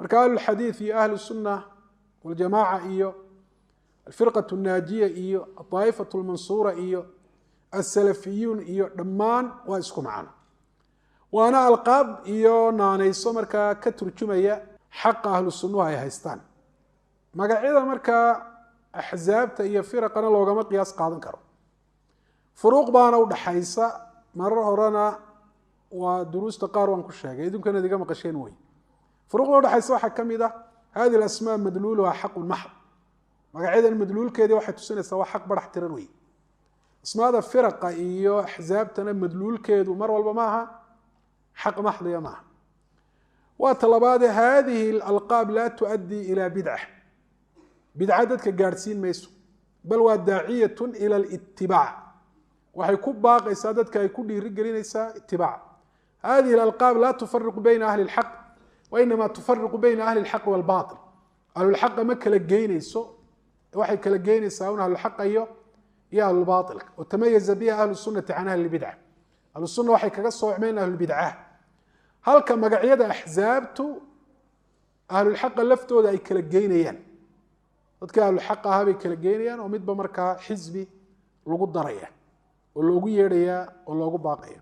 marka ahlulxadiid iyo ahlusunna waljamaaca iyo alfirqatu annaajiya iyo adaa'ifatu lmansuura iyo alsalafiyuun iyo dhammaan waa isku macno waana alqaab iyo naanayso markaa ka turjumaya xaqa ahlu sunnuhu ay haystaan magacyada markaa axsaabta iyo firaqana loogama qiyaas qaadan karo furuuq baana u dhaxaysa marar horena waa duruusta qaar waan ku sheegay idinkana idiga maqasheen wey furuuqda u dhaxaysa waxaa ka mid ah hadi alasmaa madluuluha xaqun maxd magacyadan madluulkeedii waxay tusinaysaa waa xaq barax tiran wey asmaada firaqa iyo axsaabtana madluulkeedu mar walba maaha xaq maxdiya maaha waa talabaade hadihi alalqaab laa tuؤadii ila bidca bidca dadka gaadhsiin mayso bal waa daaciyatun ila litibaac waxay ku baaqaysaa dadka ay ku dhiiri gelinaysaa itibaac hadihi alalqaab laa tufariqu bayna ahli اlxaq wainama tufariqu bayna ahli اlxaq wاlbaطil ahlulxaqa ma kala geynayso waxay kala geynaysaa un ahlulxaqa iyo ahlulbailka watamayaza biha ahlu sunati can ahli bidca ahlusunna waxay kaga soocmeen ahlulbidca halka magacyada axsaabtu ahlulxaqa laftooda ay kala geynayaan dadka ahlulxaq ahaa bay kala geynayaan oo midba markaa xisbi lagu daraya oo loogu yeedhaya oo loogu baaqaya